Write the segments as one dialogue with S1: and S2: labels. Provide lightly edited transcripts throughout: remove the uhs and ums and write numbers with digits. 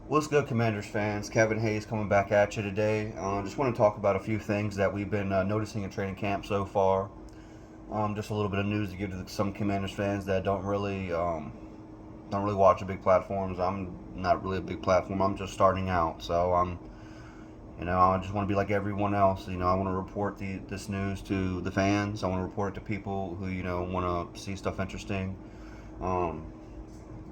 S1: What's good, Commanders fans? Kevin Hayes coming back at you today. Just want to talk about a few things that we've been noticing in training camp so far. Just a little bit of news to give to some Commanders fans that don't really watch the big platforms. I'm not really a big platform. I'm just starting out, so I just want to be like everyone else. I want to report this news to the fans. I want to report it to people who want to see stuff interesting. Um,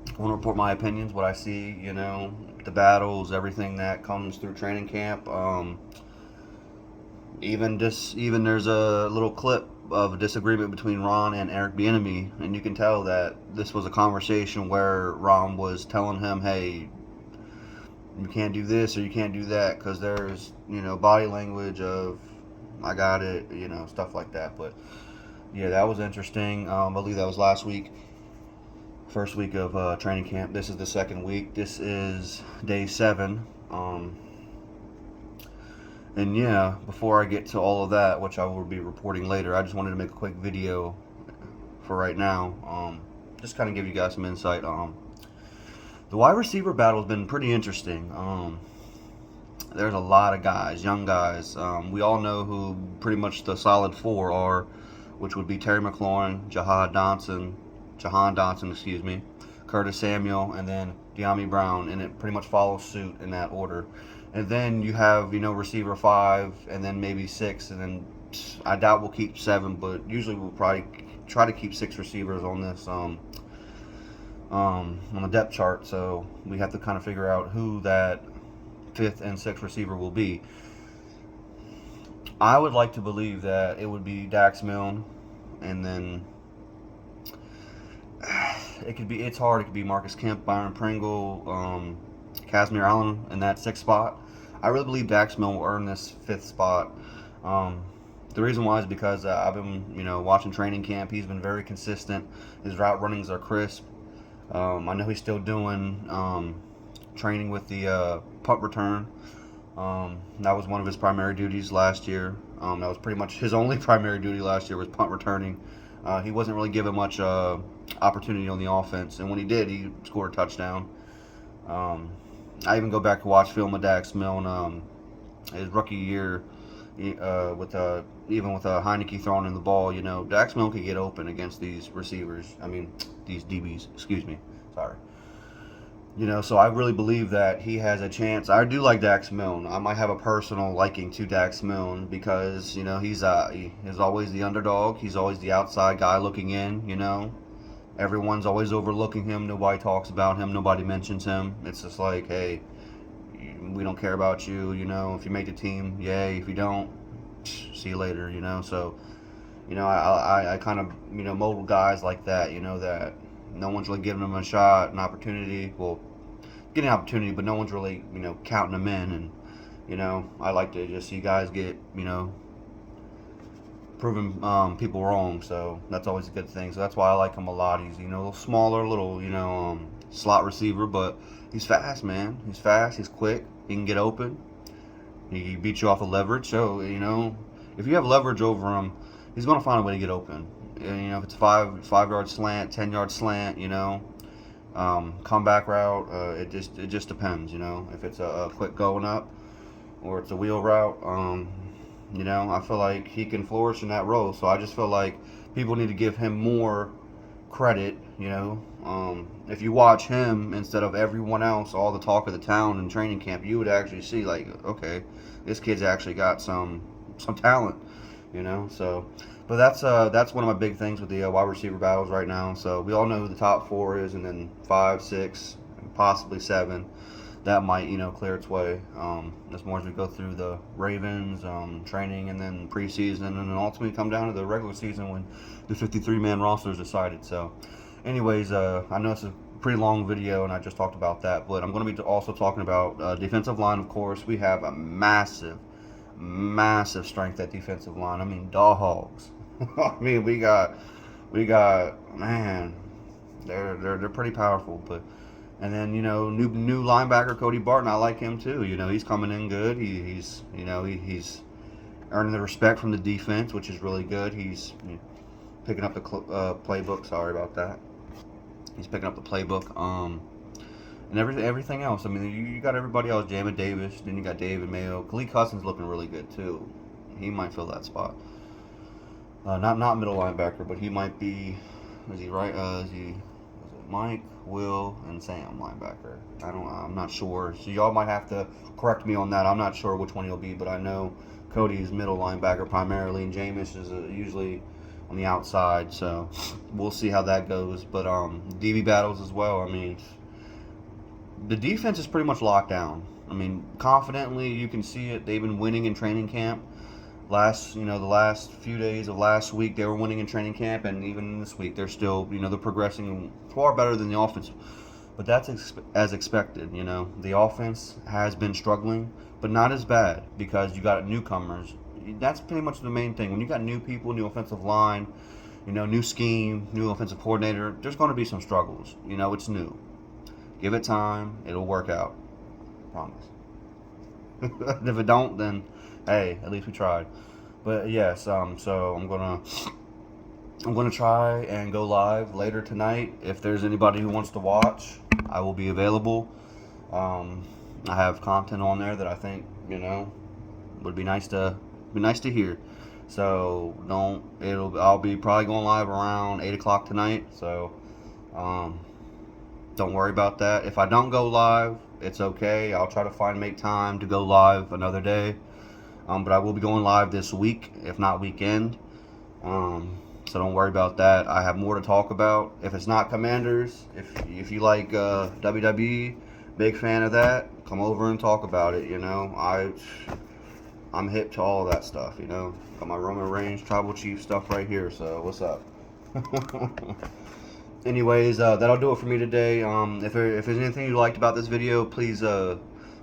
S1: I want to report my opinions, what I see, the battles, everything that comes through training camp. Even there's a little clip of a disagreement between Ron and Eric Bieniemy, and you can tell that this was a conversation where Ron was telling him, "Hey, you can't do this or you can't do that," because there's body language of "I got it," stuff like that. But yeah, that was interesting. I believe that was last week. First week of training camp. This is the second week. This is day 7. And yeah, before I get to all of that, which I will be reporting later, I just wanted to make a quick video for right now. Just kind of give you guys some insight. The wide receiver battle has been pretty interesting. There's a lot of guys, young guys. We all know who pretty much the solid four are, which would be Terry McLaurin, Jahan Dotson, excuse me, Curtis Samuel, and then De'Ami Brown, and it pretty much follows suit in that order. And then you have, receiver 5, and then maybe 6, and then I doubt we'll keep 7, but usually we'll probably try to keep 6 receivers on this on the depth chart. So we have to kind of figure out who that 5th and 6th receiver will be. I would like to believe that it would be Dax Milne, and then it's hard. It could be Marcus Kemp, Byron Pringle, Casimir Allen in that 6th spot. I really believe Dax Milne will earn this 5th spot. The reason why is because I've been, watching training camp. He's been very consistent. His route runnings are crisp. I know he's still doing training with the punt return. That was one of his primary duties last year. That was pretty much his only primary duty last year was punt returning. He wasn't really given much opportunity on the offense, and when he did, he scored a touchdown. I even go back to watch film of Dax Milne, his rookie year, even with Heineke throwing in the ball. Dax Milne could get open against these receivers. I mean, these DBs. Excuse me. Sorry. So I really believe that he has a chance. I do like Dax Milne. I might have a personal liking to Dax Milne because he's always the underdog. He's always the outside guy looking in. Everyone's always overlooking him. Nobody talks about him. Nobody mentions him. It's just like, hey, we don't care about you. If you make the team, yay. If you don't, see you later. So I kind of mold guys like that. That no one's really giving them a shot, an opportunity. Well, getting an opportunity, but no one's really counting them in. And I like to just see guys get proving people wrong. So that's always a good thing. So that's why I like him a lot. He's a little smaller, little slot receiver, but he's fast, man. He's fast. He's quick. He can get open. He beats you off of leverage. So if you have leverage over him, he's going to find a way to get open. And, if it's 5 yard slant, 10 yard slant, comeback route, it just depends. If it's a quick going up or it's a wheel route. I feel like he can flourish in that role. So I just feel like people need to give him more credit. If you watch him instead of everyone else, all the talk of the town in training camp, you would actually see like, okay, this kid's actually got some talent. So, but that's one of my big things with the wide receiver battles right now. So we all know who the top 4 is, and then 5, 6, and possibly 7. That might clear its way as more as we go through the Ravens training and then preseason, and then ultimately come down to the regular season when the 53-man roster is decided. So, anyways, I know it's a pretty long video, and I just talked about that, but I'm going to be also talking about defensive line. Of course, we have a massive strength at defensive line. I mean, dogs. I mean, we got man, they're pretty powerful. But and then new linebacker Cody Barton. I like him too. He's coming in good. He's earning the respect from the defense, which is really good. He's picking up the playbook. Sorry about that. He's picking up the playbook. And everything else. I mean, you got everybody else. Jamin Davis. Then you got David Mayo. Khalid Cousins looking really good too. He might fill that spot. Not middle linebacker, but he might be. Is he right? Is it Mike, Will, and Sam linebacker? I'm not sure. So y'all might have to correct me on that. I'm not sure which one he'll be, but I know Cody's middle linebacker primarily, and Jameis is usually on the outside. So we'll see how that goes. But DB battles as well. I mean, the defense is pretty much locked down. I mean, confidently, you can see it. They've been winning in training camp. The last few days of last week, they were winning in training camp, and even this week, they're still, they're progressing far better than the offense. But that's as expected. The offense has been struggling, but not as bad because you got newcomers. That's pretty much the main thing. When you got new people, new offensive line, new scheme, new offensive coordinator, there's going to be some struggles. It's new. Give it time. It'll work out. Promise. And if it don't, then hey, at least we tried. But yes, so I'm gonna try and go live later tonight. If there's anybody who wants to watch, I will be available. I have content on there that I think would be nice to hear. So I'll be probably going live around 8 o'clock tonight. So don't worry about that. If I don't go live, it's okay. I'll try to make time to go live another day. But I will be going live this week, if not weekend. So don't worry about that. I have more to talk about. If it's not Commanders, if you like WWE, big fan of that, come over and talk about it. I'm hip to all of that stuff. Got my Roman Reigns Tribal Chief stuff right here. So what's up? Anyways, that'll do it for me today. If there's anything you liked about this video, please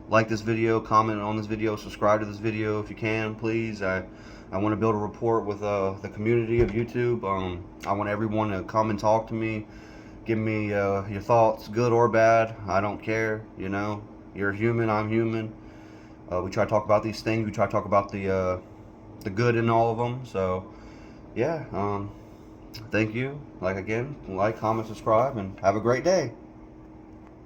S1: like this video, comment on this video, subscribe to this video if you can, please. I want to build a rapport with the community of YouTube. I want everyone to come and talk to me, give me your thoughts, good or bad. I don't care. You're human, I'm human. We try to talk about these things. We try to talk about the good in all of them. So yeah. Thank you. Like, comment, subscribe, and have a great day.